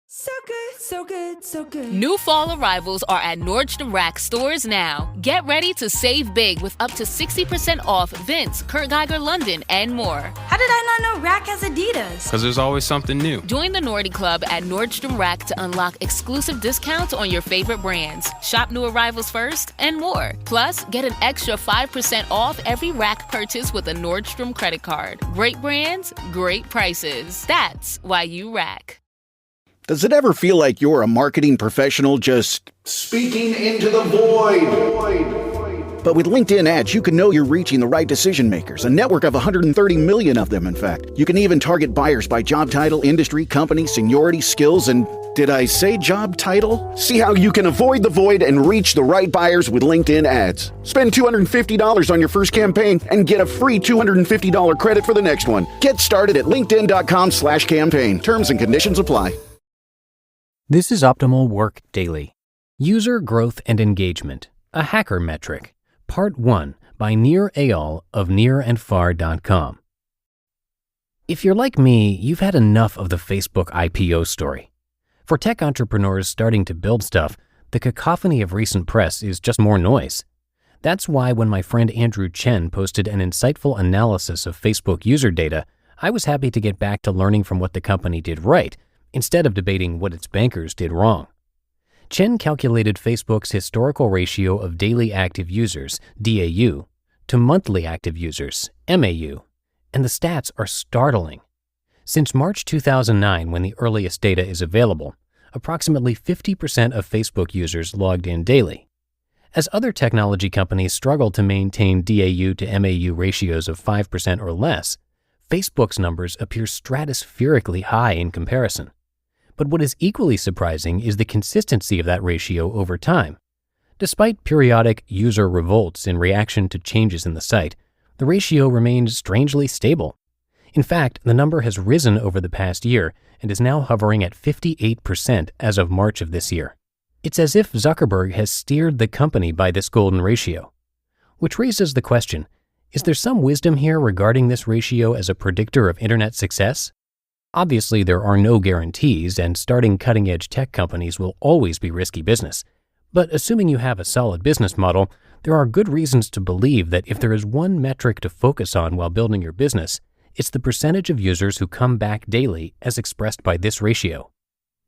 So good, so good, so good. New fall arrivals are at Nordstrom Rack stores now. Get ready to save big with up to 60% off Vince, Kurt Geiger London, and more. How did I not know Rack has Adidas? Because there's always something new. Join the Nordy Club at Nordstrom Rack to unlock exclusive discounts on your favorite brands. Shop new arrivals first and more. Plus, get an extra 5% off every Rack purchase with a Nordstrom credit card. Great brands, great prices. That's why you Rack. Does it ever feel like you're a marketing professional just speaking into the void? But with LinkedIn ads, you can know you're reaching the right decision makers, a network of 130 million of them, in fact. You can even target buyers by job title, industry, company, seniority, skills, and did I say job title? See how you can avoid the void and reach the right buyers with LinkedIn ads. Spend $250 on your first campaign and get a free $250 credit for the next one. Get started at linkedin.com/campaign. Terms and conditions apply. This is Optimal Work Daily. User Growth and Engagement, a Hacker Metric, Part 1 by Nir Eyal of NirAndFar.com. If you're like me, you've had enough of the Facebook IPO story. For tech entrepreneurs starting to build stuff, the cacophony of recent press is just more noise. That's why when my friend Andrew Chen posted an insightful analysis of Facebook user data, I was happy to get back to learning from what the company did right, instead of debating what its bankers did wrong. Chen calculated Facebook's historical ratio of daily active users, DAU, to monthly active users, MAU, and the stats are startling. Since March 2009, when the earliest data is available, approximately 50% of Facebook users logged in daily. As other technology companies struggle to maintain DAU to MAU ratios of 5% or less, Facebook's numbers appear stratospherically high in comparison. But what is equally surprising is the consistency of that ratio over time. Despite periodic user revolts in reaction to changes in the site, the ratio remains strangely stable. In fact, the number has risen over the past year and is now hovering at 58% as of March of this year. It's as if Zuckerberg has steered the company by this golden ratio. Which raises the question, is there some wisdom here regarding this ratio as a predictor of internet success? Obviously, there are no guarantees, and starting cutting-edge tech companies will always be risky business. But assuming you have a solid business model, there are good reasons to believe that if there is one metric to focus on while building your business, it's the percentage of users who come back daily as expressed by this ratio.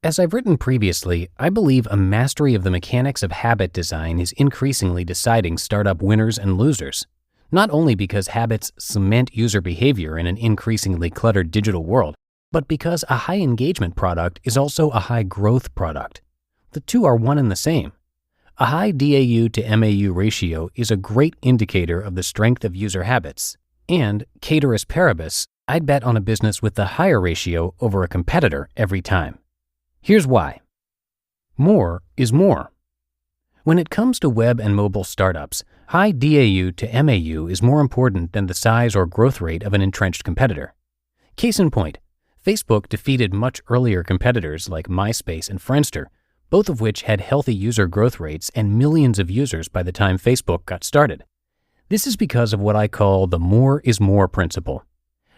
As I've written previously, I believe a mastery of the mechanics of habit design is increasingly deciding startup winners and losers, not only because habits cement user behavior in an increasingly cluttered digital world, but because a high engagement product is also a high growth product. The two are one and the same. A high DAU to MAU ratio is a great indicator of the strength of user habits, and, ceteris paribus, I'd bet on a business with the higher ratio over a competitor every time. Here's why. More is more. When it comes to web and mobile startups, high DAU to MAU is more important than the size or growth rate of an entrenched competitor. Case in point, Facebook defeated much earlier competitors like MySpace and Friendster, both of which had healthy user growth rates and millions of users by the time Facebook got started. This is because of what I call the more is more principle.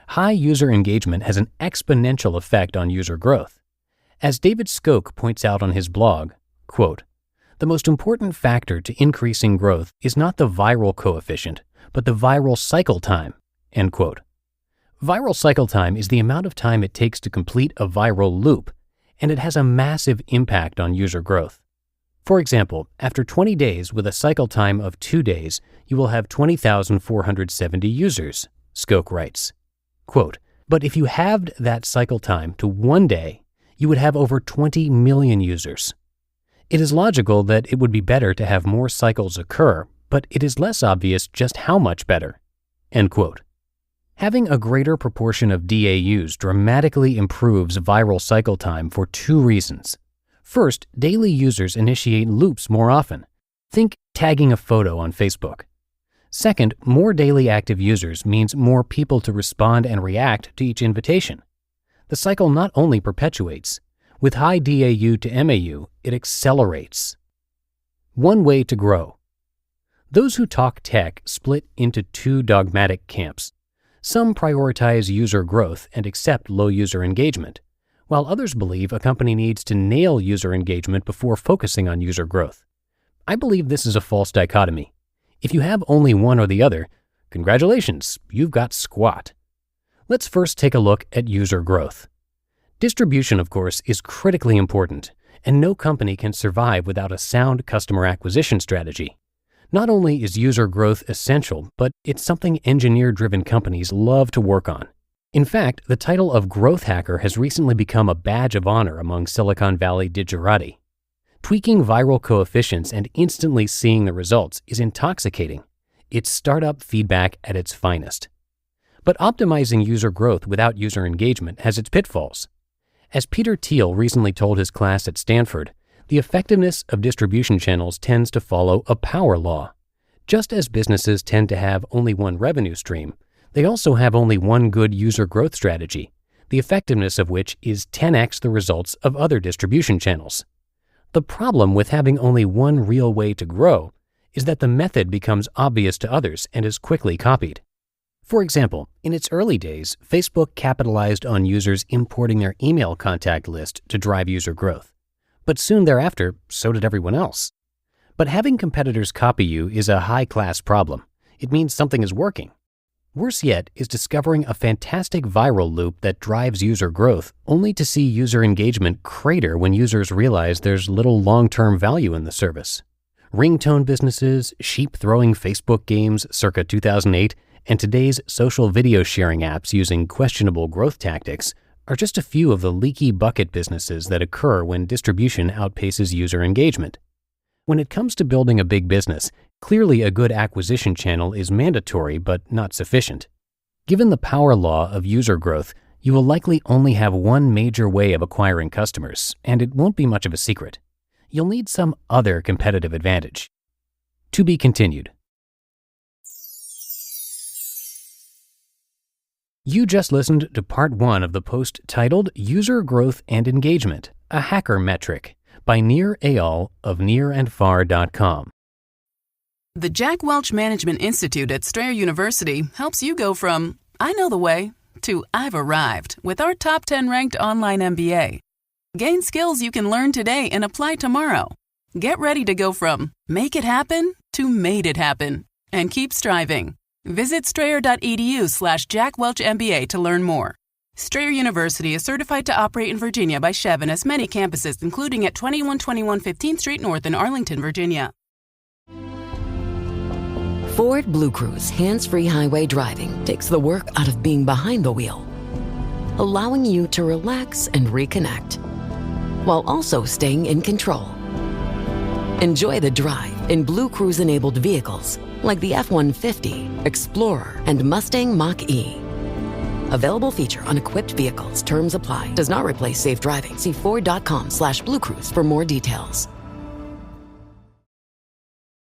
High user engagement has an exponential effect on user growth. As David Skoke points out on his blog, quote, "The most important factor to increasing growth is not the viral coefficient, but the viral cycle time," end quote. Viral cycle time is the amount of time it takes to complete a viral loop, and it has a massive impact on user growth. For example, after 20 days with a cycle time of 2 days, you will have 20,470 users, Skoke writes. Quote, "But if you halved that cycle time to 1 day, you would have over 20 million users. It is logical that it would be better to have more cycles occur, but it is less obvious just how much better," end quote. Having a greater proportion of DAUs dramatically improves viral cycle time for two reasons. First, daily users initiate loops more often. Think tagging a photo on Facebook. Second, more daily active users means more people to respond and react to each invitation. The cycle not only perpetuates, with high DAU to MAU, it accelerates. One way to grow. Those who talk tech split into two dogmatic camps. Some prioritize user growth and accept low user engagement, while others believe a company needs to nail user engagement before focusing on user growth. I believe this is a false dichotomy. If you have only one or the other, congratulations, you've got squat. Let's first take a look at user growth. Distribution, of course, is critically important, and no company can survive without a sound customer acquisition strategy. Not only is user growth essential, but it's something engineer-driven companies love to work on. In fact, the title of growth hacker has recently become a badge of honor among Silicon Valley digerati. Tweaking viral coefficients and instantly seeing the results is intoxicating. It's startup feedback at its finest. But optimizing user growth without user engagement has its pitfalls. As Peter Thiel recently told his class at Stanford, the effectiveness of distribution channels tends to follow a power law. Just as businesses tend to have only one revenue stream, they also have only one good user growth strategy, the effectiveness of which is 10x the results of other distribution channels. The problem with having only one real way to grow is that the method becomes obvious to others and is quickly copied. For example, in its early days, Facebook capitalized on users importing their email contact list to drive user growth. But soon thereafter, so did everyone else. But having competitors copy you is a high-class problem. It means something is working. Worse yet is discovering a fantastic viral loop that drives user growth, only to see user engagement crater when users realize there's little long-term value in the service. Ringtone businesses, sheep-throwing Facebook games circa 2008, and today's social video sharing apps using questionable growth tactics are just a few of the leaky bucket businesses that occur when distribution outpaces user engagement. When it comes to building a big business, clearly a good acquisition channel is mandatory but not sufficient. Given the power law of user growth, you will likely only have one major way of acquiring customers, and it won't be much of a secret. You'll need some other competitive advantage. To be continued. You just listened to part 1 of the post titled User Growth and Engagement, a Hacker Metric by Nir Eyal of NirAndFar.com. The Jack Welch Management Institute at Strayer University helps you go from, I know the way, to I've arrived with our top 10 ranked online MBA. Gain skills you can learn today and apply tomorrow. Get ready to go from make it happen to made it happen and keep striving. Visit strayer.edu/Jack Welch MBA to learn more. Strayer University is certified to operate in Virginia by Chev and has many campuses, including at 2121 15th Street North in Arlington, Virginia. Ford Blue Cruise hands-free highway driving takes the work out of being behind the wheel, allowing you to relax and reconnect, while also staying in control. Enjoy the drive in Blue Cruise-enabled vehicles like the F-150, Explorer, and Mustang Mach-E. Available feature on equipped vehicles. Terms apply. Does not replace safe driving. See Ford.com/BlueCruise for more details.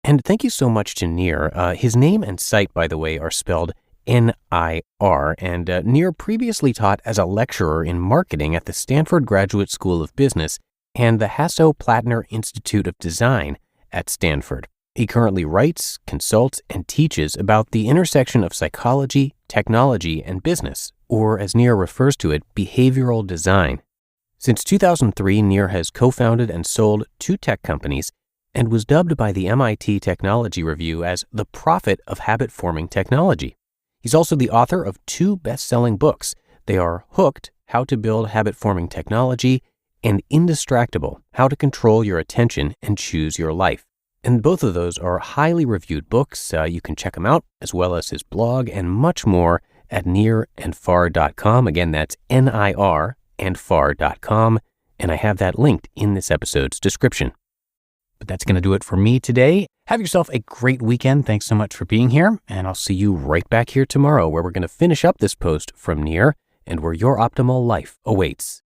And thank you so much to Nir. His name and site, by the way, are spelled N-I-R, and Nir previously taught as a lecturer in marketing at the Stanford Graduate School of Business and the Hasso-Plattner Institute of Design at Stanford. He currently writes, consults, and teaches about the intersection of psychology, technology, and business, or as Nir refers to it, behavioral design. Since 2003, Nir has co-founded and sold 2 tech companies and was dubbed by the MIT Technology Review as the prophet of habit-forming technology. He's also the author of 2 best-selling books. They are Hooked, How to Build Habit-Forming Technology, and Indistractable, How to Control Your Attention and Choose Your Life. And both of those are highly reviewed books. You can check them out, as well as his blog and much more at NirAndFar.com. Again, that's NirAndFar.com, and I have that linked in this episode's description. But that's going to do it for me today. Have yourself a great weekend. Thanks so much for being here, and I'll see you right back here tomorrow, where we're going to finish up this post from Nir and where your optimal life awaits.